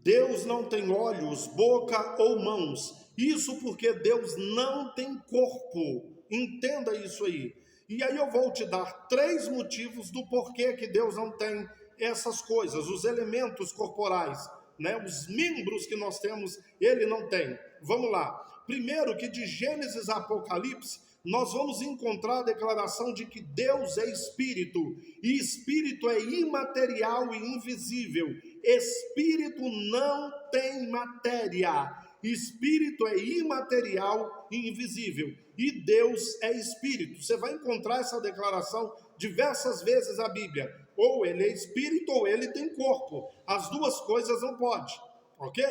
Deus não tem olhos, boca ou mãos. Isso porque Deus não tem corpo. Entenda isso aí. E aí eu vou te dar 3 motivos do porquê que Deus não tem essas coisas, os elementos corporais, né? Os membros que nós temos, ele não tem. Vamos lá. Primeiro que de Gênesis a Apocalipse, nós vamos encontrar a declaração de que Deus é espírito, e espírito é imaterial e invisível. Espírito não tem matéria. Espírito é imaterial e invisível. E Deus é espírito. Você vai encontrar essa declaração diversas vezes na Bíblia. Ou ele é espírito ou ele tem corpo. As duas coisas não pode. Ok?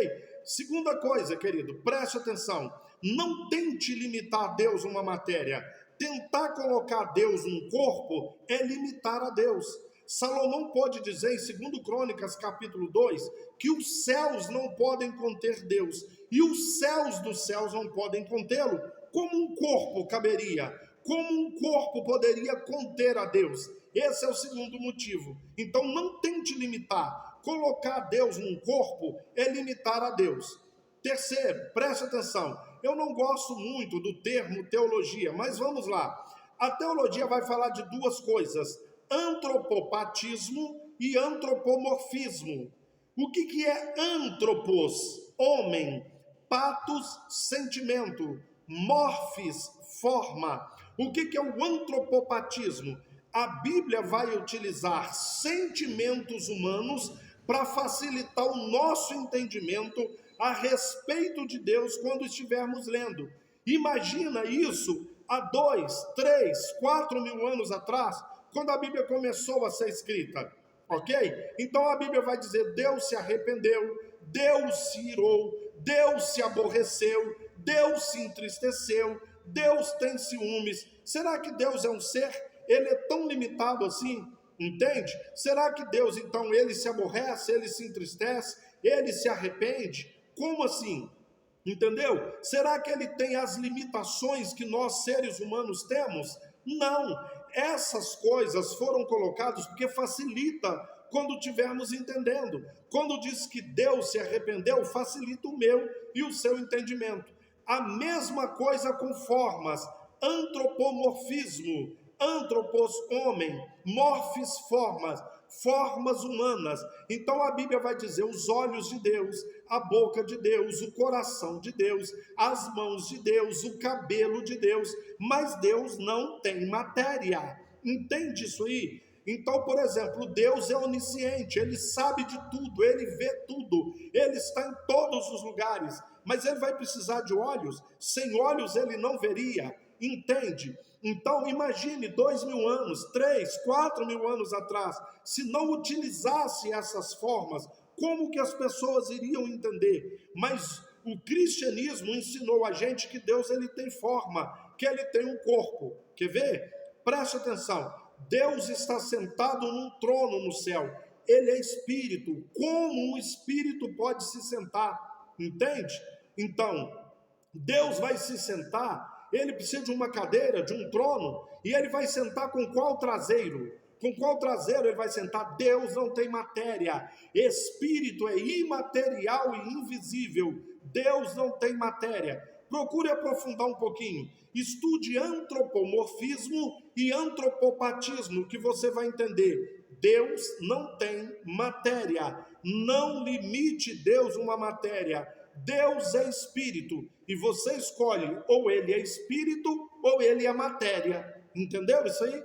Segunda coisa, querido, preste atenção. Não tente limitar a Deus uma matéria. Tentar colocar Deus num corpo é limitar a Deus. Salomão pode dizer em 2 Crônicas capítulo 2 que os céus não podem conter Deus e os céus dos céus não podem contê-lo. Como um corpo caberia? Como um corpo poderia conter a Deus? Esse é o segundo motivo. Então não tente limitar. Colocar Deus num corpo é limitar a Deus. Terceiro, preste atenção. Eu não gosto muito do termo teologia, mas vamos lá. A teologia vai falar de duas coisas: antropopatismo e antropomorfismo. O que é antropos? Homem. Patos, sentimento. Morfis, forma. O que é o antropopatismo? A Bíblia vai utilizar sentimentos humanos para facilitar o nosso entendimento a respeito de Deus quando estivermos lendo. Imagina isso há 2, 3, 4 mil anos atrás, quando a Bíblia começou a ser escrita, ok? Então a Bíblia vai dizer: Deus se arrependeu, Deus se irou, Deus se aborreceu, Deus se entristeceu, Deus tem ciúmes. Será que Deus é um ser? Ele é tão limitado assim? Entende? Será que Deus, então, ele se aborrece, ele se entristece, ele se arrepende? Como assim? Entendeu? Será que ele tem as limitações que nós seres humanos temos? Não. Essas coisas foram colocadas porque facilita quando estivermos entendendo. Quando diz que Deus se arrependeu, facilita o meu e o seu entendimento. A mesma coisa com formas. Antropomorfismo. Antropos, homem. Morfis, formas. Formas humanas. Então a Bíblia vai dizer os olhos de Deus, a boca de Deus, o coração de Deus, as mãos de Deus, o cabelo de Deus, mas Deus não tem matéria. Entende isso aí? Então, por exemplo, Deus é onisciente, ele sabe de tudo, ele vê tudo, ele está em todos os lugares, mas ele vai precisar de olhos? Sem olhos ele não veria. Entende? Então imagine 2 mil anos, 3, 4 mil anos atrás, se não utilizasse essas formas, como que as pessoas iriam entender? Mas o cristianismo ensinou a gente que Deus ele tem forma, que ele tem um corpo. Quer ver? Preste atenção. Deus está sentado num trono no céu. Ele é espírito. Como um espírito pode se sentar? Entende? Então, Deus vai se sentar. Ele precisa de uma cadeira, de um trono, e ele vai sentar com qual traseiro? Com qual traseiro ele vai sentar? Deus não tem matéria. Espírito é imaterial e invisível. Deus não tem matéria. Procure aprofundar um pouquinho. Estude antropomorfismo e antropopatismo, que você vai entender. Deus não tem matéria. Não limite Deus uma matéria. Deus é espírito, e você escolhe ou ele é espírito ou ele é matéria. Entendeu isso aí?